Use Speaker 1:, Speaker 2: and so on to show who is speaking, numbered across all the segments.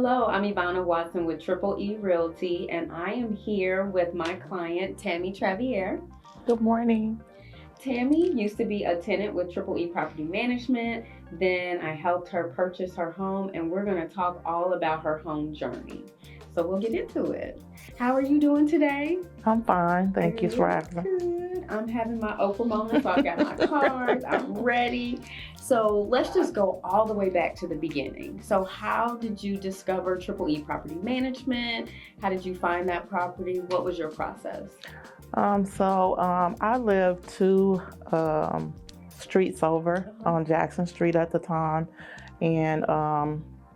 Speaker 1: Hello, I'm Ivana Watson with Triple E Realty, and I am here with my client, Tammy Travier.
Speaker 2: Good morning.
Speaker 1: Tammy used to be a tenant with Triple E Property Management. Then I helped her purchase her home, and we're going to talk all about her home journey. So we'll get into it. How are you doing today?
Speaker 2: I'm fine. Thank you for asking.
Speaker 1: Good. I'm having my Oprah moment, so I've got my cards. I'm ready. So let's just go all the way back to the beginning. So how did you discover Triple E Property Management? How did you find that property? What was your process?
Speaker 2: I lived two streets over on Jackson Street at the time, and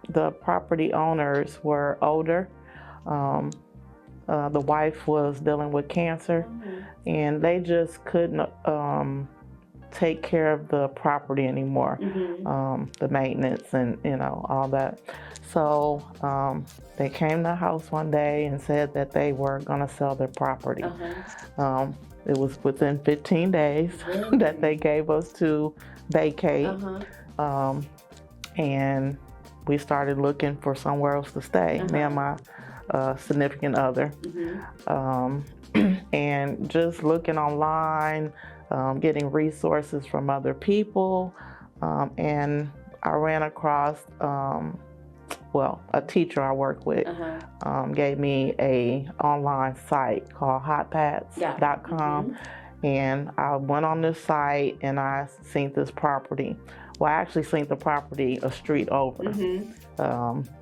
Speaker 2: the property owners were older. The wife was dealing with cancer, and they just couldn't take care of the property anymore, the maintenance and all that. So they came to the house one day and said that they were going to sell their property. It was within 15 days that they gave us to vacate, and we started looking for somewhere else to stay, me and my significant other, and just looking online, getting resources from other people, and I ran across a teacher I work with gave me a online site called hotpads.com, and I went on this site and I seen this property. Well, I actually seen the property a street over.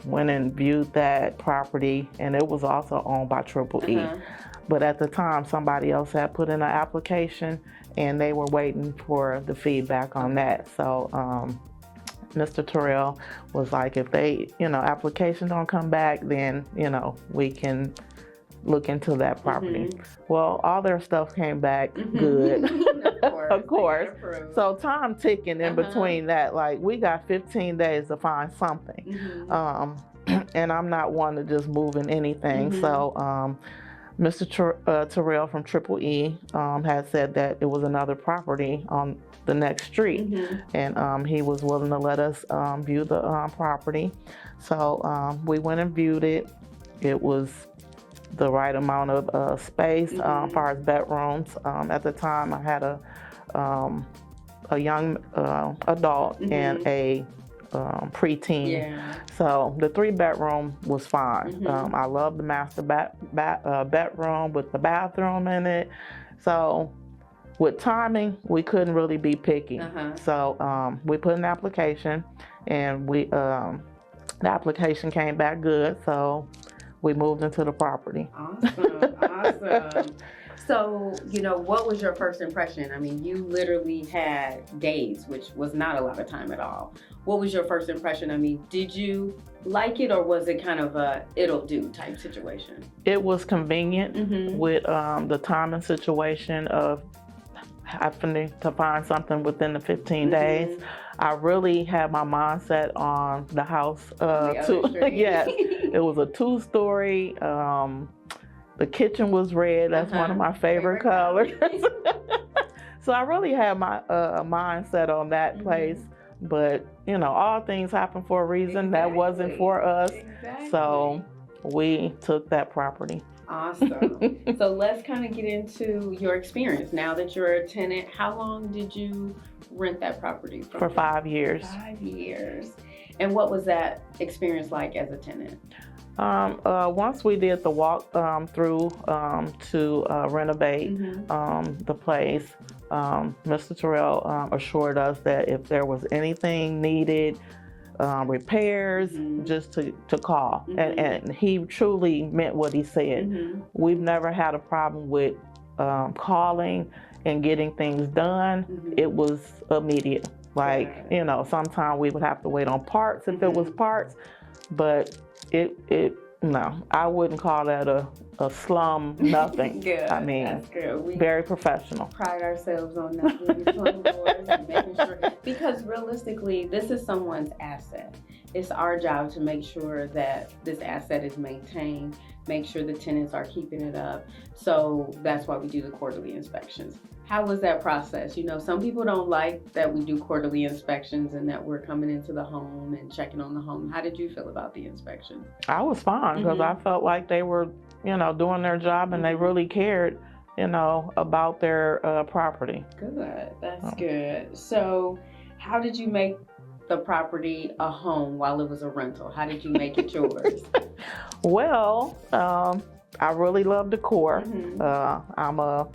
Speaker 2: Went and viewed that property, and it was also owned by Triple E. But at the time, somebody else had put in an application, and they were waiting for the feedback on that. So Mr. Terrell was like, if they, applications don't come back, then, we can look into that property. Well, all their stuff came back good. Of course. So time ticking in between that, like we got 15 days to find something. And I'm not one to just move in anything. So Mr. Terrell from Triple E had said that it was another property on the next street, and he was willing to let us view the property. So we went and viewed it. It was the right amount of space as far as bedrooms. At the time, I had a young adult and a preteen. So the 3-bedroom was fine. I love the master bedroom with the bathroom in it. So with timing, we couldn't really be picky. So we put an application, and the application came back good. So we moved into the property.
Speaker 1: Awesome. So, what was your first impression? I mean, you literally had days, which was not a lot of time at all. What was your first impression? I mean, did you like it, or was it kind of a it'll do type situation?
Speaker 2: It was convenient with the timing situation of having to find something within the 15 days. I really had my mindset on the house. Yes, it was a 2-story. The kitchen was red. That's one of my favorite colors. So I really had my mindset on that place. But, all things happen for a reason. That wasn't for us. So we took that property.
Speaker 1: Awesome. So let's kind of get into your experience. Now that you're a tenant, how long did you rent that property from?
Speaker 2: For 5 years.
Speaker 1: 5 years. And what was that experience like as a tenant?
Speaker 2: Once we did the walk through to renovate the place, Mr. Terrell assured us that if there was anything needed, repairs, just to call. And he truly meant what he said. We've never had a problem with calling and getting things done. It was immediate. Like, sometimes we would have to wait on parts if it was parts, but no, I wouldn't call that a slum nothing.
Speaker 1: Good.
Speaker 2: I mean,
Speaker 1: that's good. We
Speaker 2: very professional.
Speaker 1: Pride ourselves on not being slumlords and making sure, because realistically, this is someone's asset. it's our job to make sure that this asset is maintained, make sure the tenants are keeping it up. So that's why we do the quarterly inspections. How was that process? You know, some people don't like that we do quarterly inspections and that we're coming into the home and checking on the home. How did you feel about the inspection?
Speaker 2: I was fine because I felt like they were, you know, doing their job and they really cared, you know, about their property.
Speaker 1: Good, that's good. So how did you make the property a home while it was a rental? How did you make it yours?
Speaker 2: Well, I really love decor. I'm a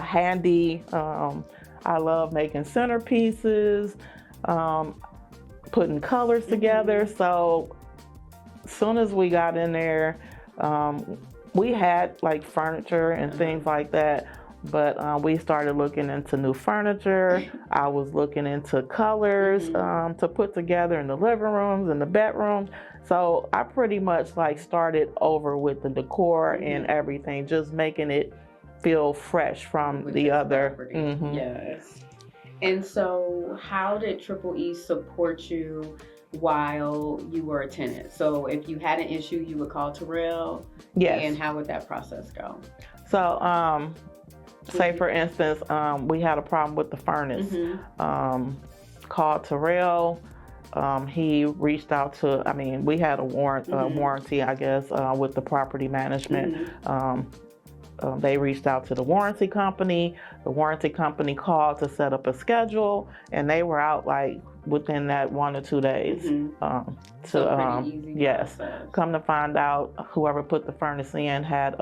Speaker 2: handy, I love making centerpieces, putting colors together. So as soon as we got in there, we had like furniture and things like that, but we started looking into new furniture. I was looking into colors to put together in the living rooms and the bedrooms. So I pretty much like started over with the decor and everything, just making it feel fresh from with the other.
Speaker 1: Yes. And so how did Triple E support you while you were a tenant? So if you had an issue, you would call Terrell?
Speaker 2: Yes.
Speaker 1: And how would that process go?
Speaker 2: So say for instance, we had a problem with the furnace. Called Terrell. He reached out to, I mean, we had a warranty, I guess, with the property management. They reached out to the warranty company. The warranty company called to set up a schedule, and they were out like within that 1 or 2 days.
Speaker 1: So pretty easy process.
Speaker 2: Come to find out, whoever put the furnace in had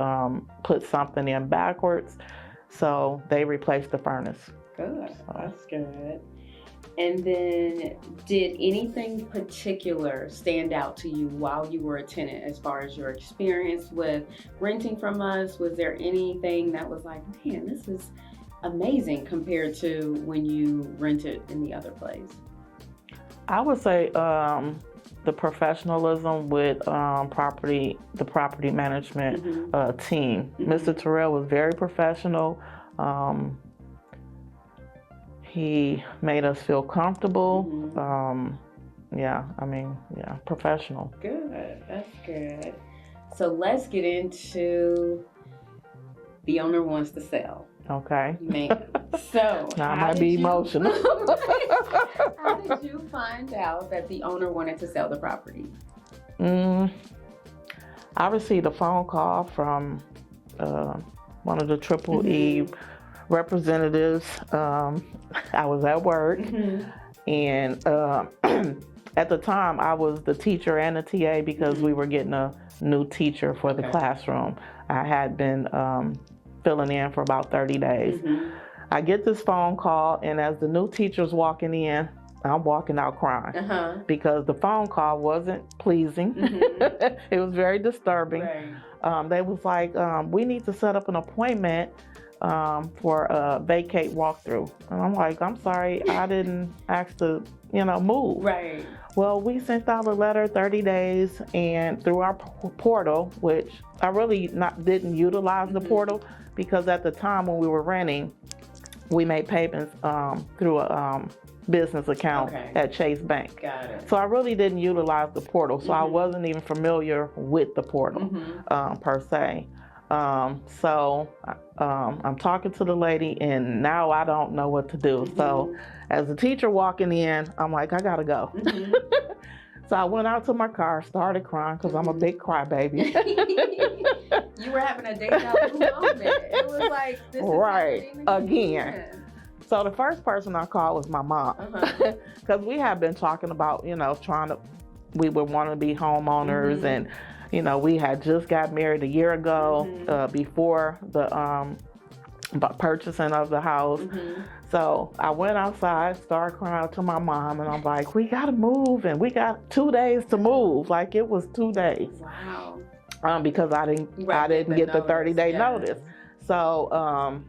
Speaker 2: put something in backwards, so they replaced the furnace.
Speaker 1: Good, that's good. And then, did anything particular stand out to you while you were a tenant as far as your experience with renting from us? Was there anything that was like, man, this is amazing compared to when you rented in the other place?
Speaker 2: I would say the professionalism with the property management team. Mr. Terrell was very professional. He made us feel comfortable. Professional.
Speaker 1: Good, that's good. So let's get into the owner wants to sell.
Speaker 2: Okay.
Speaker 1: Man. So
Speaker 2: now I might be emotional.
Speaker 1: How did you find out that the owner wanted to sell the property?
Speaker 2: I received a phone call from one of the Triple E representatives. I was at work, and at the time I was the teacher and the TA because we were getting a new teacher for the classroom. I had been filling in for about 30 days. I get this phone call, and as the new teacher's walking in, I'm walking out crying because the phone call wasn't pleasing. It was very disturbing. They was like, we need to set up an appointment for a vacate walkthrough. And I'm like, I'm sorry, I didn't ask to, move. Well, we sent out a letter 30 days and through our portal, which I really didn't utilize the portal because at the time when we were renting, we made payments through a business account at Chase Bank.
Speaker 1: Got it.
Speaker 2: So I really didn't utilize the portal. So I wasn't even familiar with the portal per se. So I'm talking to the lady and now I don't know what to do. So as a teacher walking in, I'm like, I gotta go. So I went out to my car, started crying because I'm a big crybaby.
Speaker 1: You were having a deja vu moment. It was like, this is happening
Speaker 2: again. So the first person I called was my mom because we had been talking about, we would want to be homeowners and we had just got married a year ago before the purchasing of the house. So I went outside, started crying to my mom, and I'm like, we gotta move, and we got 2 days to move. Like it was 2 days.
Speaker 1: Wow.
Speaker 2: Because I didn't get the 30-day notice. So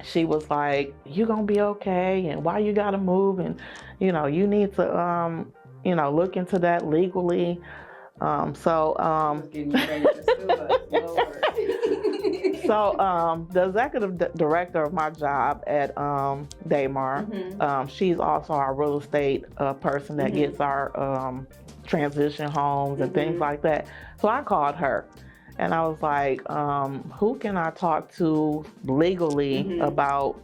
Speaker 2: she was like, you gonna be okay, and why you gotta move, and you need to look into that legally.
Speaker 1: Getting you ready to sue us, Lord.
Speaker 2: So the executive director of my job at Daymar, she's also our real estate person that gets our transition homes and things like that. So I called her. And I was like, who can I talk to legally about,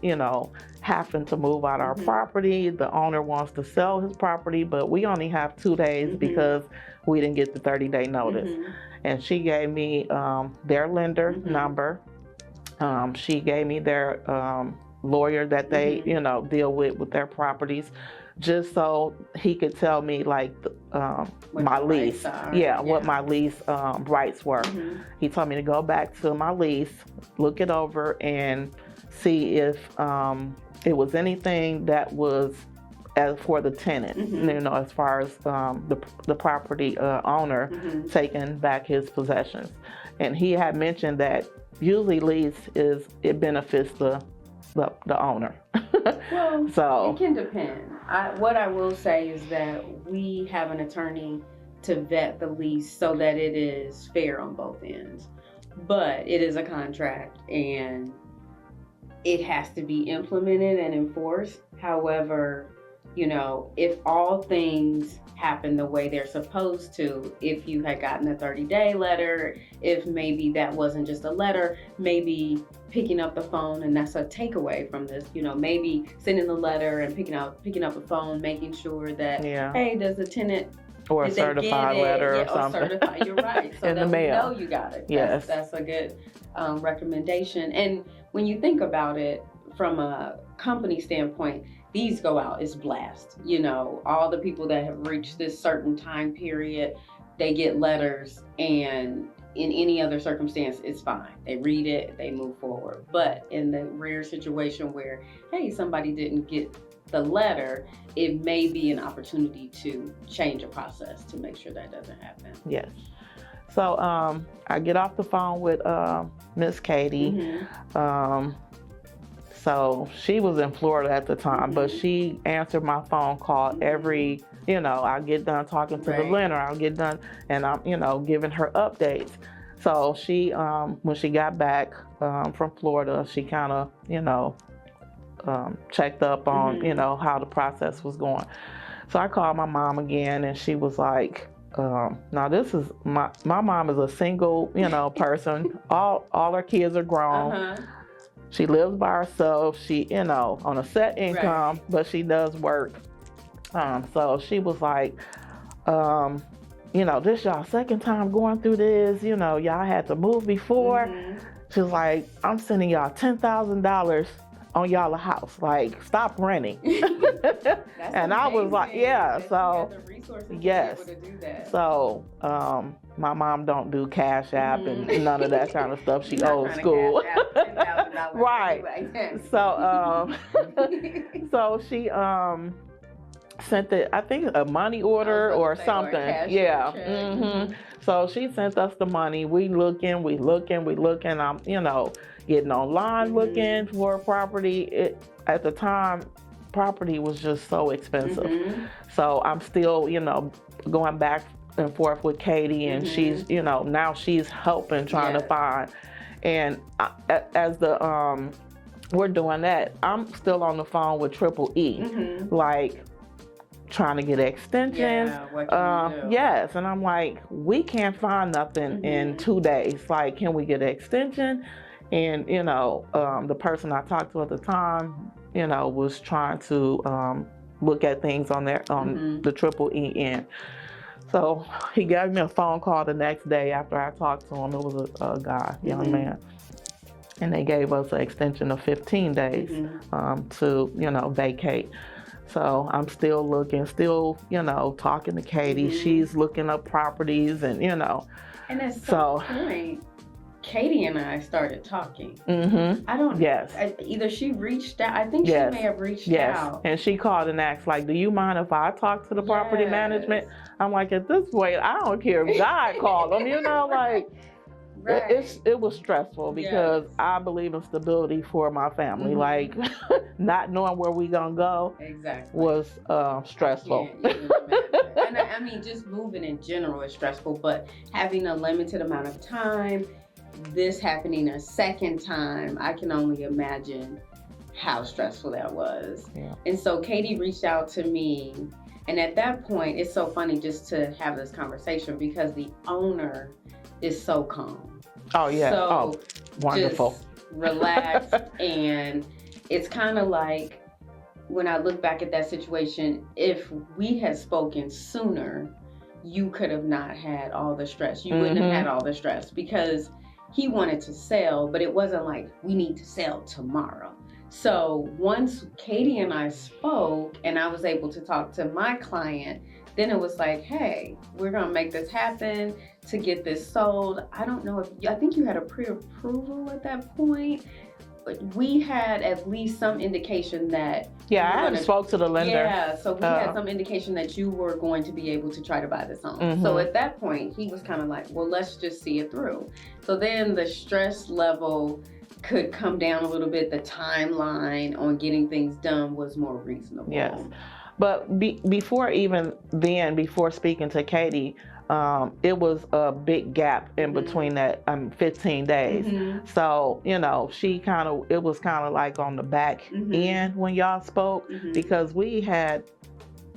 Speaker 2: having to move out our property? The owner wants to sell his property, but we only have 2 days because we didn't get the 30-day notice. And she gave me their lender number. She gave me their lawyer that they, deal with their properties, just so he could tell me like my lease, what my lease rights were. He told me to go back to my lease, look it over, and see if it was anything that was as for the tenant, as far as the property owner taking back his possessions. And he had mentioned that usually lease it benefits the owner.
Speaker 1: Well,
Speaker 2: so
Speaker 1: it can depend. What I will say is that we have an attorney to vet the lease so that it is fair on both ends. But it is a contract and it has to be implemented and enforced. However, if all things happen the way they're supposed to, if you had gotten a 30-day letter, if maybe that wasn't just a letter, maybe picking up the phone, and that's a takeaway from this, maybe sending the letter and picking up the phone, making sure that, hey, does the tenant
Speaker 2: or a certified letter or something.
Speaker 1: Or certified, you're right. So
Speaker 2: in the mail.
Speaker 1: We know you got it.
Speaker 2: Yes.
Speaker 1: That's a good recommendation. And when you think about it from a company standpoint, these go out, it's blast. All the people that have reached this certain time period, they get letters, and in any other circumstance, it's fine. They read it, they move forward. But in the rare situation where, hey, somebody didn't get the letter, it may be an opportunity to change a process to make sure that doesn't happen.
Speaker 2: Yes. So I get off the phone with Miss Katie. So she was in Florida at the time, but she answered my phone call every, I get done talking to the lender, I'll get done, and I'm, giving her updates. So she, when she got back from Florida, she kind of, checked up on, how the process was going. So I called my mom again, and she was like, now this is, my mom is a single, person. All her kids are grown. She lives by herself. She, on a set income, but she does work. So she was like, this y'all second time going through this. Y'all had to move before. She was like, I'm sending y'all $10,000 on y'all a house. Like, stop renting. And I was like, so yes. So my mom don't do Cash App and none of that kind of stuff. She old school. Right. So so she sent I think a money order or something. So she sent us the money. We looking. I'm, getting online looking for a property. At the time, property was just so expensive. So I'm still, going back and forth with Katie, and she's, now she's helping trying to find. And as we're doing that, I'm still on the phone with Triple E, like trying to get extensions. Yes, and I'm like, we can't find nothing in 2 days. Like, can we get an extension? And the person I talked to at the time, was trying to look at things on the Triple E end. So he gave me a phone call the next day after I talked to him. It was a guy, young man. And they gave us an extension of 15 days to, vacate. So I'm still looking, talking to Katie. She's looking up properties and, And
Speaker 1: at some point, Katie and I started talking. I don't know. Either she reached out. I think she may have reached out.
Speaker 2: And she called and asked, like, do you mind if I talk to the property management? I'm like, at this point, I don't care if God called them, like. It was stressful because I believe in stability for my family. Like, not knowing where we gonna go was stressful.
Speaker 1: And I mean, just moving in general is stressful, but having a limited amount of time, this happening a second time, I can only imagine how stressful that was.
Speaker 2: Yeah.
Speaker 1: And so Katie reached out to me, and at that point, it's so funny just to have this conversation because the owner is so calm.
Speaker 2: Oh yeah.
Speaker 1: So
Speaker 2: wonderful.
Speaker 1: Just relaxed, and it's kind of like when I look back at that situation, if we had spoken sooner, you could have not had all the stress. You wouldn't have had all the stress because he wanted to sell, but it wasn't like we need to sell tomorrow. So once Katie and I spoke and I was able to talk to my client, then it was like, hey, we're going to make this happen to get this sold. I don't know I think you had a pre-approval at that point. But we had at least some indication that...
Speaker 2: Yeah, I hadn't spoke to the lender.
Speaker 1: Yeah, so we had some indication that you were going to be able to try to buy this home. So at that point, he was kind of like, well, let's just see it through. So then the stress level could come down a little bit. The timeline on getting things done was more reasonable.
Speaker 2: Yes. But before speaking to Katie, it was a big gap in between that 15 days. So, it was kind of like on the back end when y'all spoke because we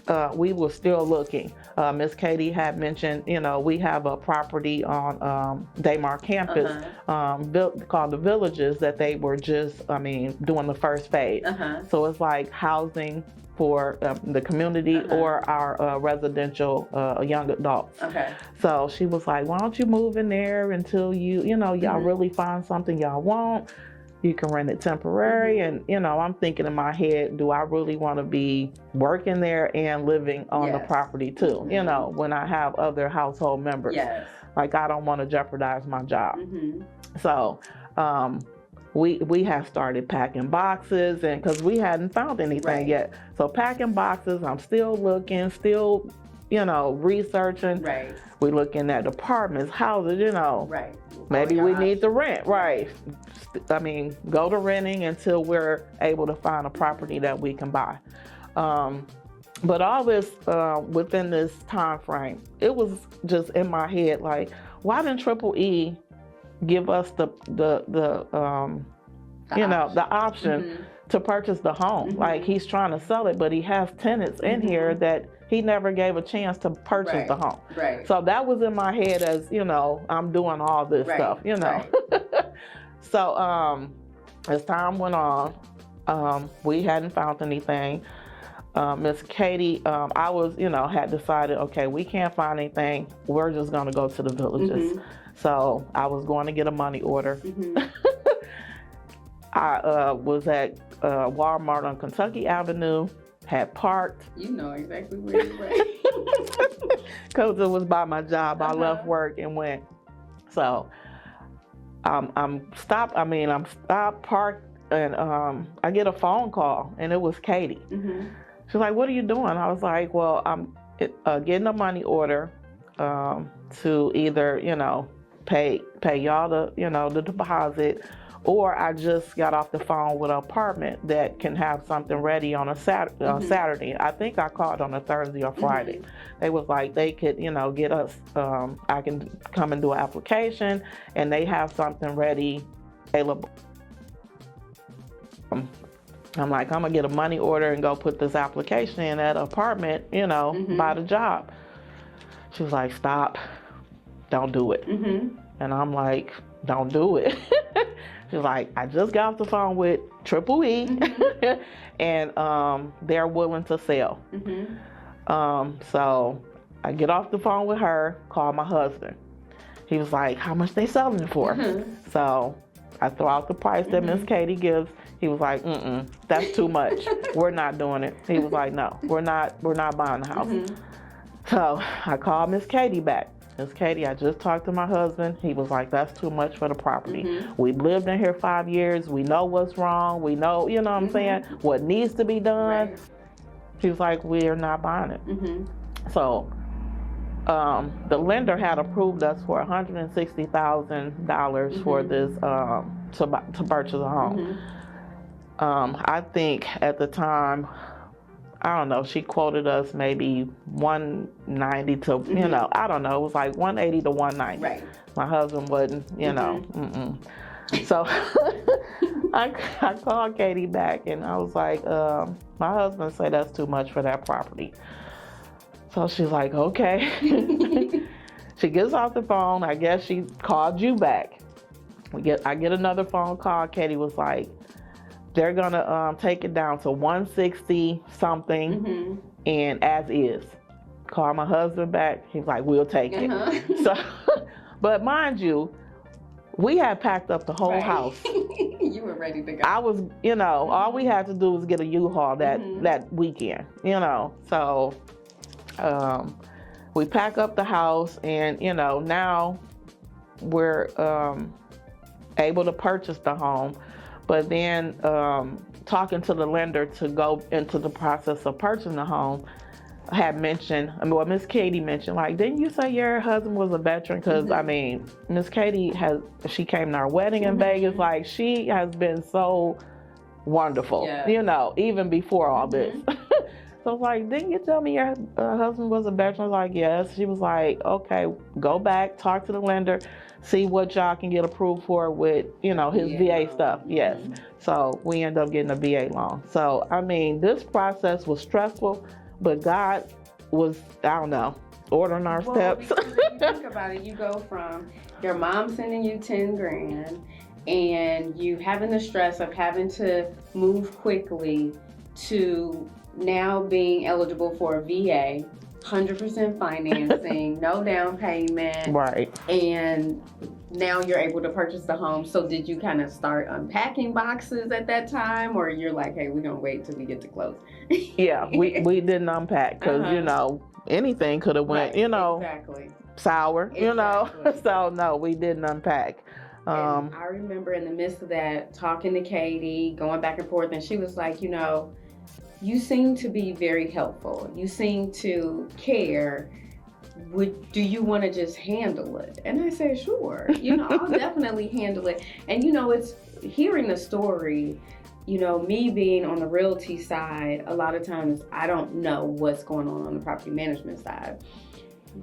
Speaker 2: were still looking. Miss Katie had mentioned, we have a property on Daymar campus called the Villages that they were just, doing the first phase. So it's like housing for the community or our residential young adults.
Speaker 1: Okay.
Speaker 2: So she was like, why don't you move in there until y'all really find something y'all want. You can rent it temporary. And, I'm thinking in my head, do I really want to be working there and living on the property too? When I have other household members.
Speaker 1: Yes.
Speaker 2: Like, I don't want to jeopardize my job. So, we have started packing boxes, and because we hadn't found anything yet. So packing boxes, I'm still looking, researching.
Speaker 1: Right.
Speaker 2: We're looking at apartments, houses,
Speaker 1: Right.
Speaker 2: Maybe we need to rent. Right. Go to renting until we're able to find a property that we can buy. But all this within this time frame, it was just in my head like, why didn't Triple E give us the option to purchase the home? Like, he's trying to sell it, but he has tenants in here that he never gave a chance to purchase the home.
Speaker 1: Right.
Speaker 2: So that was in my head as, I'm doing all this stuff,
Speaker 1: Right.
Speaker 2: So as time went on, we hadn't found anything. Miss Katie, I was, had decided, okay, we can't find anything. We're just going to go to the Villages. So I was going to get a money order. I was at Walmart on Kentucky Avenue, had parked.
Speaker 1: You know exactly where you're at.
Speaker 2: Because it was by my job. I left work and went. So I'm stopped, parked, and I get a phone call, and it was Katie. She's like, what are you doing? I was like, well, I'm getting a money order to either, pay y'all the deposit, or I just got off the phone with an apartment that can have something ready on a Saturday. I think I called on a Thursday or Friday. They was like, they could, get us, I can come and do an application, and they have something ready available. I'm like, I'm gonna get a money order and go put this application in at an apartment, by the job. She was like, stop, don't do it. And I'm like, don't do it. She's like, I just got off the phone with Triple E, and they're willing to sell. So I get off the phone with her, call my husband. He was like, how much they selling it for? So I throw out the price that Miss Katie gives. He was like, that's too much. We're not doing it. He was like, no, we're not buying the house. So I called Miss Katie back. Miss Katie, I just talked to my husband. He was like, that's too much for the property. We've lived in here 5 years. We know what's wrong. We know, what I'm saying, what needs to be done. He was like, we're not buying it. So the lender had approved us for $160,000 for this, to purchase a home. I think at the time, I don't know, she quoted us maybe 190 to, you know, I don't know, it was like 180 to 190.
Speaker 1: Right.
Speaker 2: My husband wasn't, you know, So I called Katie back and I was like, my husband said that's too much for that property. So she's like, okay. She gets off the phone. I guess she called you back. I get another phone call. Katie was like, they're gonna take it down to 160 something and as is. Call my husband back. He's like, we'll take it. So, but mind you, we had packed up the whole house.
Speaker 1: You were ready to go.
Speaker 2: I was, you know, all we had to do was get a U-Haul that weekend, you know. So we pack up the house and, you know, now we're able to purchase the home. But then talking to the lender to go into the process of purchasing the home, I had mentioned, well, Miss Katie mentioned, like, didn't you say your husband was a veteran? Because, I mean, Miss Katie she came to our wedding in Vegas. Like, she has been so wonderful, you know, even before all this. So I was like, didn't you tell me your husband was a veteran? I was like, yes. She was like, okay, go back, talk to the lender, see what y'all can get approved for with, you know, his VA stuff. Yes. So we ended up getting a VA loan. So, I mean, this process was stressful. But God was, I don't know, ordering our steps.
Speaker 1: Because if you think about it, you go from your mom sending you 10 grand and you having the stress of having to move quickly to now being eligible for a VA, 100% financing, no down payment.
Speaker 2: Right.
Speaker 1: And now you're able to purchase the home. So did you kind of start unpacking boxes at that time, or you're like, hey, we're gonna wait till we get to close?
Speaker 2: Yeah, we didn't unpack because you know, anything could have went, you know, sour, you know. So no, we didn't unpack.
Speaker 1: And I remember in the midst of that, talking to Katie, going back and forth, and she was like, you know, you seem to be very helpful. You seem to care. Do you want to just handle it? And I said, sure. You know, I'll definitely handle it. And, you know, it's hearing the story, you know, me being on the realty side, a lot of times I don't know what's going on the property management side.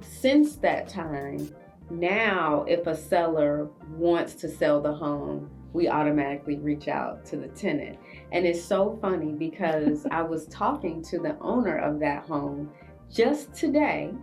Speaker 1: Since that time, now if a seller wants to sell the home, we automatically reach out to the tenant. And it's so funny because I was talking to the owner of that home just today,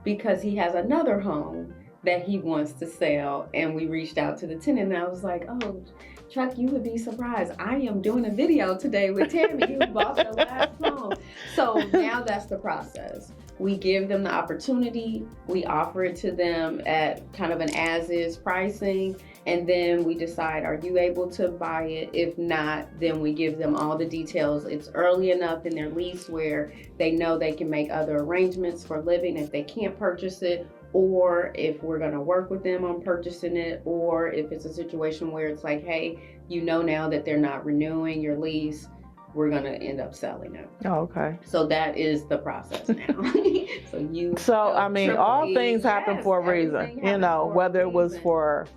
Speaker 1: because he has another home that he wants to sell, and we reached out to the tenant, and I was like, oh, Chuck, you would be surprised. I am doing a video today with Tammy, who bought the last home. So now that's the process. We give them the opportunity, we offer it to them at kind of an as-is pricing, and then we decide, are you able to buy it? If not, then we give them all the details. It's early enough in their lease where they know they can make other arrangements for living if they can't purchase it, or if we're gonna work with them on purchasing it, or if it's a situation where it's like, hey, you know now that they're not renewing your lease, we're gonna end up selling it.
Speaker 2: Oh, okay.
Speaker 1: So that is the process now.
Speaker 2: So I mean, all things happen for a reason, you know, whether it was for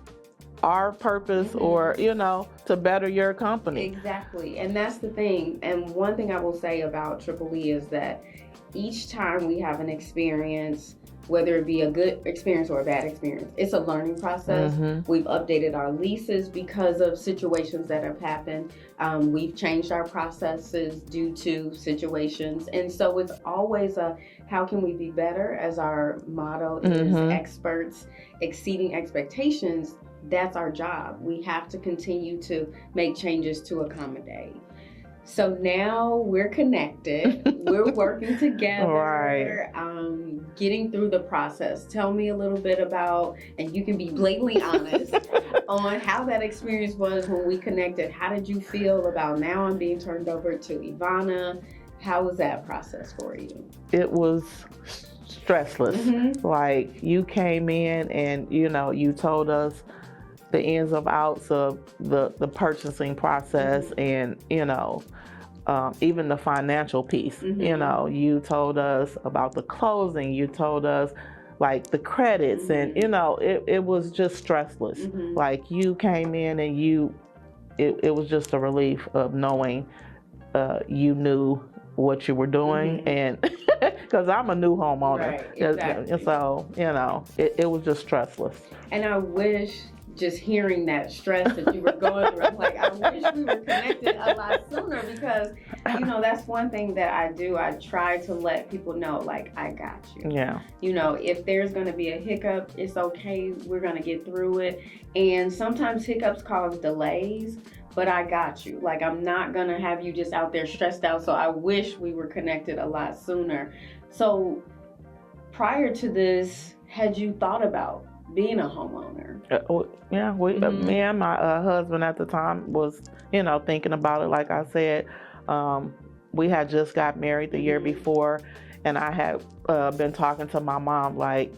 Speaker 2: our purpose or, you know, to better your company.
Speaker 1: Exactly. And that's the thing. And one thing I will say about Triple E is that each time we have an experience, whether it be a good experience or a bad experience, it's a learning process. We've updated our leases because of situations that have happened. We've changed our processes due to situations. And so it's always how can we be better? As our motto is experts exceeding expectations. That's our job. We have to continue to make changes to accommodate. So now we're connected. We're working together, getting through the process. Tell me a little bit about, and you can be blatantly honest, on how that experience was when we connected. How did you feel about now I'm being turned over to Ivana? How was that process for you?
Speaker 2: It was stressless. Like, you came in and, you know, you told us the ins and outs of the purchasing process and, you know, even the financial piece. You know, you told us about the closing, you told us like the credits, and, you know, it was just stressless. Like, you came in and it was just a relief of knowing you knew what you were doing, and because I'm a new homeowner,
Speaker 1: right, exactly.
Speaker 2: So it was just stressless.
Speaker 1: And I wish, just hearing that stress that you were going through, I'm like, I wish we were connected a lot sooner, because that's one thing that I do. I try to let people know, like, I got you.
Speaker 2: Yeah.
Speaker 1: If there's going to be a hiccup, it's okay. We're going to get through it. And sometimes hiccups cause delays, but I got you. Like, I'm not going to have you just out there stressed out. So I wish we were connected a lot sooner. So prior to this, had you thought about being a homeowner?
Speaker 2: Me and my husband at the time was, thinking about it. Like I said, we had just got married the year before, and I had been talking to my mom, like,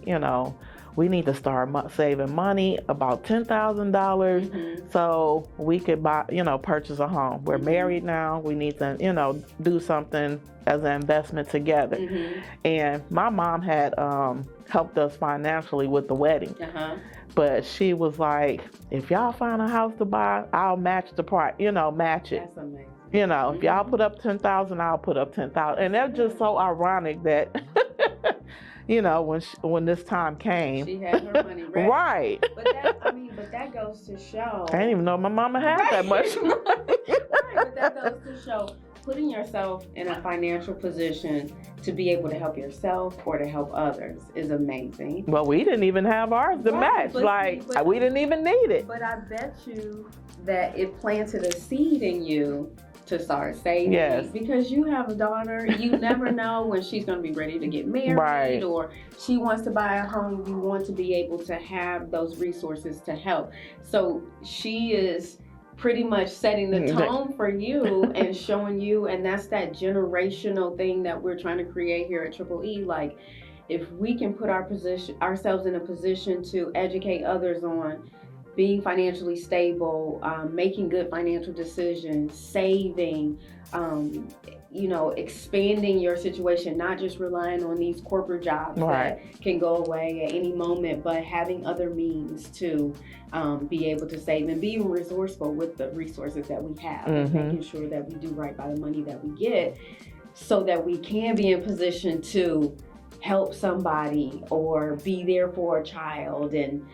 Speaker 2: we need to start saving money, about $10,000, so we could buy, purchase a home. We're married now. We need to, do something as an investment together. And my mom had helped us financially with the wedding. But she was like, if y'all find a house to buy, I'll match the price, match it.
Speaker 1: That's amazing.
Speaker 2: If y'all put up $10,000, I'll put up $10,000. And that's just so ironic that, when this time came.
Speaker 1: She had her money ready.
Speaker 2: Right.
Speaker 1: But that goes to show.
Speaker 2: I didn't even know my mama had that much money.
Speaker 1: Right, but that goes to show putting yourself in a financial position to be able to help yourself or to help others is amazing.
Speaker 2: Well, we didn't even have ours to match. We didn't even need it.
Speaker 1: But I bet you that it planted a seed in you to start saving.
Speaker 2: Yes.
Speaker 1: Because you have a daughter, you never know when she's going to be ready to get married,
Speaker 2: right,
Speaker 1: or she wants to buy a home. You want to be able to have those resources to help. So she is pretty much setting the tone for you and showing you, and that's that generational thing that we're trying to create here at Triple E. Like, if we can put ourselves in a position to educate others on being financially stable, making good financial decisions, saving, expanding your situation, not just relying on these corporate jobs that can go away at any moment, but having other means to be able to save and being resourceful with the resources that we have, and making sure that we do right by the money that we get, so that we can be in position to help somebody or be there for a child, and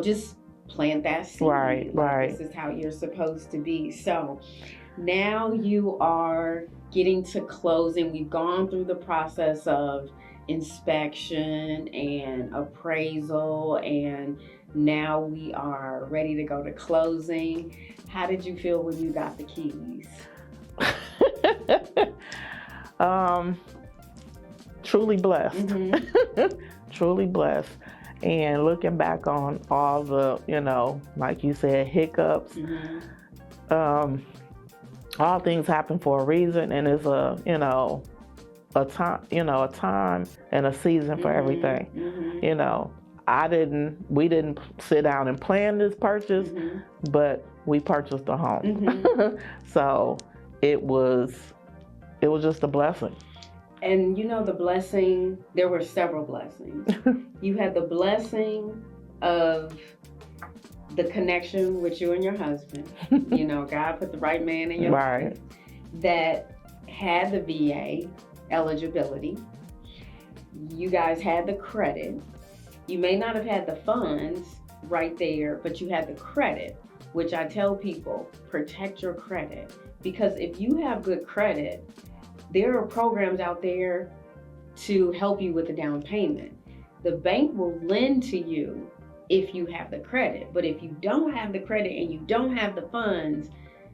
Speaker 1: just plant that seed.
Speaker 2: Right.
Speaker 1: This is how you're supposed to be. So now you are getting to closing. We've gone through the process of inspection and appraisal, and now we are ready to go to closing. How did you feel when you got the keys?
Speaker 2: Truly blessed. Truly blessed. And looking back on all the, like you said, hiccups, all things happen for a reason, and it's a time and a season for everything. We didn't sit down and plan this purchase, but we purchased a home. So it was just a blessing.
Speaker 1: And the blessing, there were several blessings. You had the blessing of the connection with you and your husband. God put the right man in your life that had the VA eligibility. You guys had the credit. You may not have had the funds right there, but you had the credit, which I tell people, protect your credit. Because if you have good credit, there are programs out there to help you with the down payment. The bank will lend to you if you have the credit. But if you don't have the credit and you don't have the funds,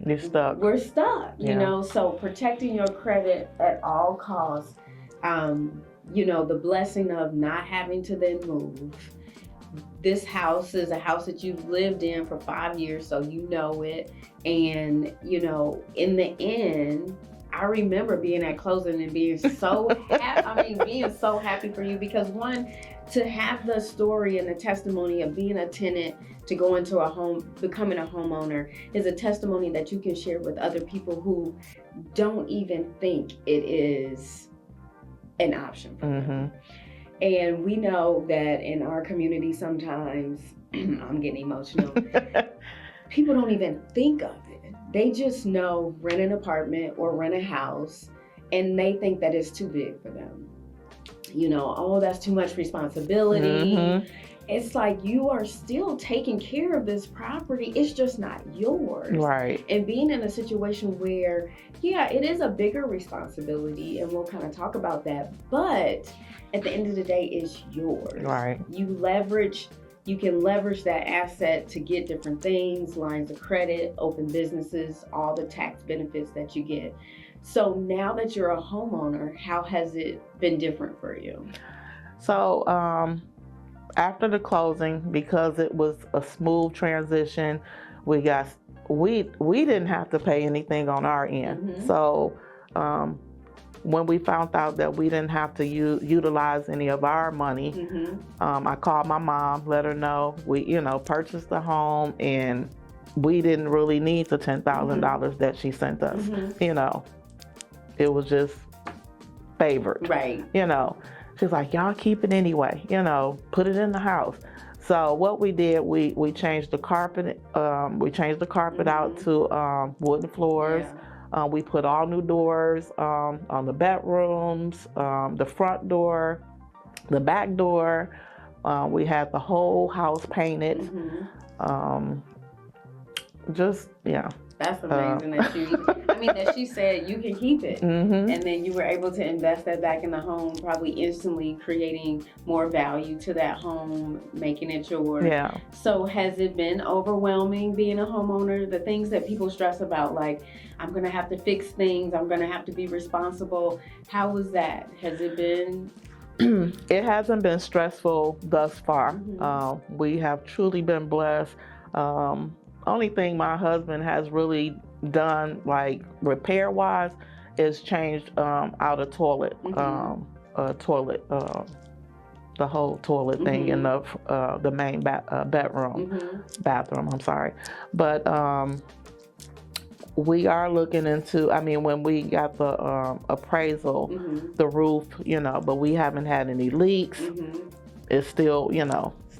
Speaker 2: you're stuck.
Speaker 1: We're stuck, So protecting your credit at all costs. The blessing of not having to then move. This house is a house that you've lived in for 5 years, so you know it. And, in the end, I remember being at closing and being so happy. Being so happy for you, because one, to have the story and the testimony of being a tenant to go into a home, becoming a homeowner, is a testimony that you can share with other people who don't even think it is an option for them. And we know that in our community sometimes, I'm getting emotional, people don't even think of it. They just know rent an apartment or rent a house, and they think that it's too big for them. You know, oh, that's too much responsibility. Mm-hmm. It's like you are still taking care of this property. It's just not yours.
Speaker 2: Right.
Speaker 1: And being in a situation where, yeah, it is a bigger responsibility, and we'll kind of talk about that. But at the end of the day, it's yours.
Speaker 2: Right.
Speaker 1: You can leverage that asset to get different things, lines of credit, open businesses, all the tax benefits that you get. So now that you're a homeowner, how has it been different for you?
Speaker 2: So, after the closing, because it was a smooth transition, we didn't have to pay anything on our end. Mm-hmm. So when we found out that we didn't have to utilize any of our money, mm-hmm. I called my mom, let her know we purchased the home, and we didn't really need the $10,000 mm-hmm. that she sent us. Mm-hmm. It was just favored.
Speaker 1: Right.
Speaker 2: She's like, y'all keep it anyway, put it in the house. So what we did, we changed the carpet. Mm-hmm. out to wooden floors. Yeah. We put all new doors on the bedrooms, the front door, the back door. We had the whole house painted. Mm-hmm.
Speaker 1: That's amazing that she said you can keep it. Mm-hmm. And then you were able to invest that back in the home, probably instantly creating more value to that home, making it yours.
Speaker 2: Yeah.
Speaker 1: So has it been overwhelming being a homeowner? The things that people stress about, like, I'm going to have to fix things, I'm going to have to be responsible. How was that? Has it been?
Speaker 2: It hasn't been stressful thus far. Mm-hmm. We have truly been blessed. Only thing my husband has really done, like repair wise, is changed out a toilet, mm-hmm. The whole toilet mm-hmm. thing in the main bedroom, mm-hmm. bathroom. I'm sorry, but we are looking into. When we got the appraisal, mm-hmm. the roof, but we haven't had any leaks. Mm-hmm. It's still,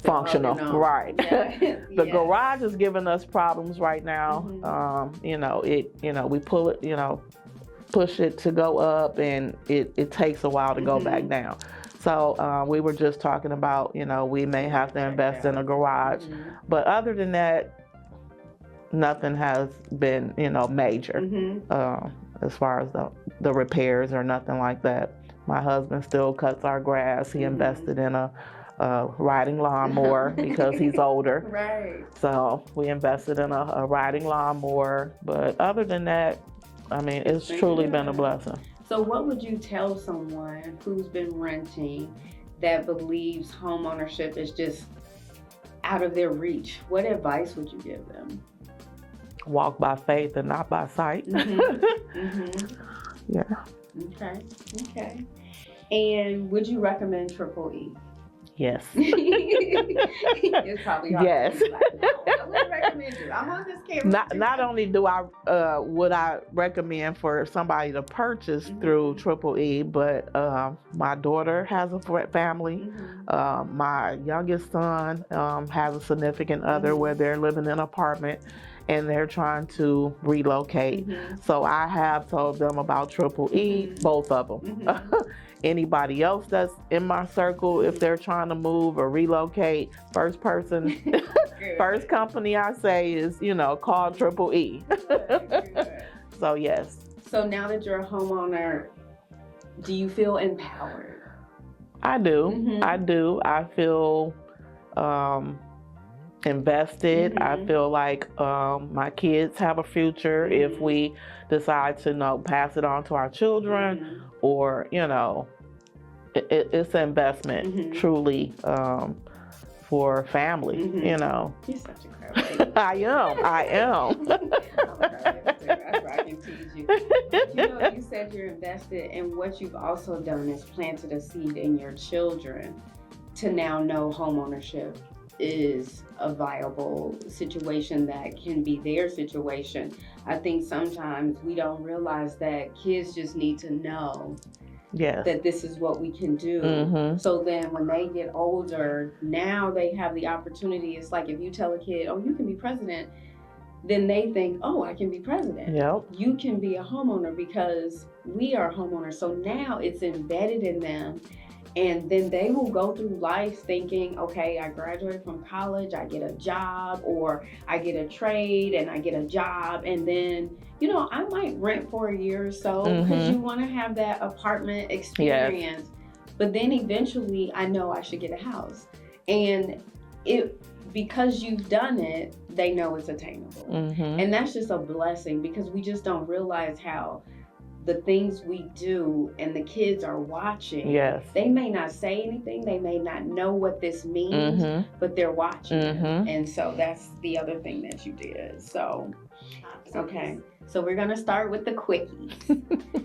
Speaker 2: functional, right? Yeah. The garage is giving us problems right now. Mm-hmm. We pull it, push it to go up, and it takes a while to mm-hmm. go back down. So we were just talking about, we may have to invest in a garage, mm-hmm. but other than that, nothing has been, major mm-hmm. As far as the repairs or nothing like that. My husband still cuts our grass. He mm-hmm. invested in a riding lawnmower because he's older.
Speaker 1: Right.
Speaker 2: So we invested in a riding lawnmower. But other than that, it's truly been a blessing.
Speaker 1: So what would you tell someone who's been renting that believes home ownership is just out of their reach? What advice would you give them?
Speaker 2: Walk by faith and not by sight.
Speaker 1: Mm-hmm. Mm-hmm.
Speaker 2: Yeah.
Speaker 1: Okay. And would you recommend Triple E?
Speaker 2: Yes.
Speaker 1: It's probably hard.
Speaker 2: Yes.
Speaker 1: To like, no, I would recommend you. I'm on this camera.
Speaker 2: Not only do I would I recommend for somebody to purchase mm-hmm. through Triple E, but my daughter has a family. Mm-hmm. My youngest son has a significant other mm-hmm. where they're living in an apartment and they're trying to relocate. Mm-hmm. So I have told them about Triple E, mm-hmm. both of them. Mm-hmm. Anybody else that's in my circle, if they're trying to move or relocate, first company I say is, call Triple E. Good. So yes.
Speaker 1: So now that you're a homeowner, do you feel empowered?
Speaker 2: I do. Mm-hmm. I do. I feel invested. Mm-hmm. I feel like my kids have a future mm-hmm. if we decide to pass it on to our children mm-hmm. or it's an investment mm-hmm. truly for family. Mm-hmm.
Speaker 1: You're such a crap.
Speaker 2: I am.
Speaker 1: That's why I can tease you. You said you're invested, and what you've also done is planted a seed in your children to now know homeownership is a viable situation that can be their situation. I think sometimes we don't realize that kids just need to know that this is what we can do. Mm-hmm. So then when they get older, now they have the opportunity. It's like if you tell a kid, oh, you can be president, then they think, oh, I can be president.
Speaker 2: Yep.
Speaker 1: You can be a homeowner because we are homeowners. So now it's embedded in them. And then they will go through life thinking, okay, I graduated from college, I get a job, or I get a trade and I get a job. And then, you know, I might rent for a year or so because you want to have that apartment experience. Yes. But then eventually I know I should get a house. And because you've done it, they know it's attainable. And that's just a blessing because we just don't realize how the things we do and the kids are watching. Yes. They may not say anything, they may not know what this means, but they're watching. And so that's the other thing that you did. So, okay. So we're gonna start with the quickies.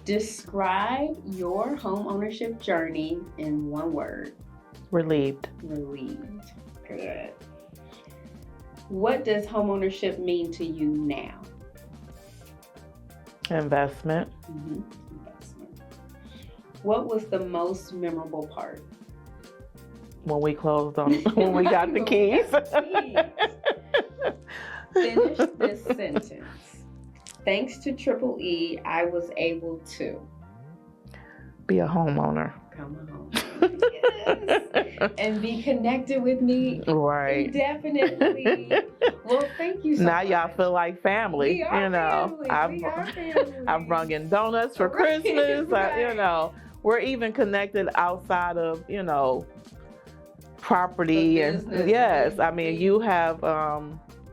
Speaker 1: Describe your home ownership journey in one word.
Speaker 2: Relieved.
Speaker 1: Relieved. Good. What does home ownership mean to you now?
Speaker 2: Investment.
Speaker 1: Investment. What was the most memorable part?
Speaker 2: When we closed on, when we got the keys.
Speaker 1: Finish this sentence. Thanks to Triple E, I was able to
Speaker 2: be a homeowner.
Speaker 1: Become a homeowner. Yes. And be connected with me.
Speaker 2: Right.
Speaker 1: Definitely. Well, thank you so much.
Speaker 2: Now y'all feel like family.
Speaker 1: We are family. We are family.
Speaker 2: I've brung in donuts for Christmas.
Speaker 1: Right.
Speaker 2: You know, we're even connected outside of, you know, property and yes. I mean, you have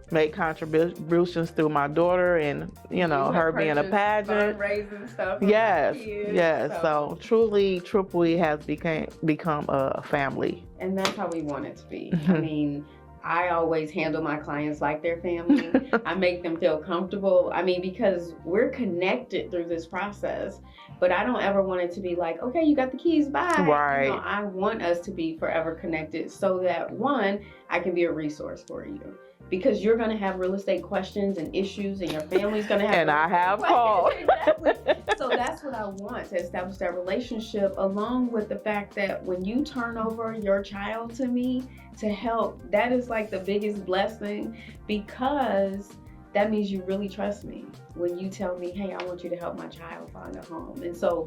Speaker 2: made contributions through my daughter and, you know, her being a pageant.
Speaker 1: Fundraising stuff.
Speaker 2: Yes,
Speaker 1: kids,
Speaker 2: yes. So truly, Triple E has become a family.
Speaker 1: And that's how we want it to be. I mean, I always handle my clients like their family. I make them feel comfortable. I mean, because we're connected through this process, but I don't ever want it to be like, okay, you got the keys, bye.
Speaker 2: Right.
Speaker 1: You know, I want us to be forever connected so that, one, I can be a resource for you. Because you're going to have real estate questions and issues, and your family's going to have.
Speaker 2: And I have called.
Speaker 1: Exactly. So that's what I want, to establish that relationship, along with the fact that when you turn over your child to me to help, that is like the biggest blessing, because that means you really trust me when you tell me, hey, I want you to help my child find a home. And so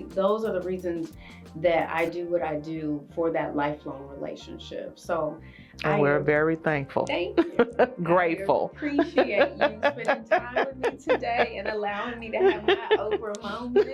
Speaker 1: those are the reasons that I do what I do for that lifelong relationship. So
Speaker 2: we're very thankful.
Speaker 1: Thank you.
Speaker 2: Grateful.
Speaker 1: I appreciate you spending time with me today and allowing me to have my Oprah moment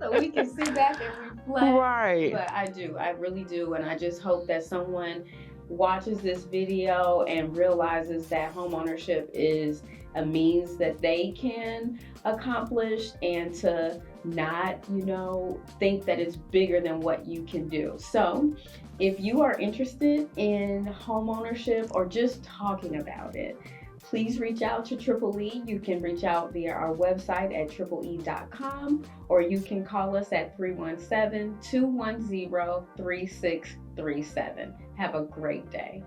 Speaker 1: so we can sit back and reflect.
Speaker 2: Right.
Speaker 1: But I really do. And I just hope that someone watches this video and realizes that homeownership is a means that they can accomplish, and to not, you know, think that it's bigger than what you can do. So if you are interested in homeownership or just talking about it, please reach out to Triple E. You can reach out via our website at triplee.com, or you can call us at 317-210-3637. Have a great day.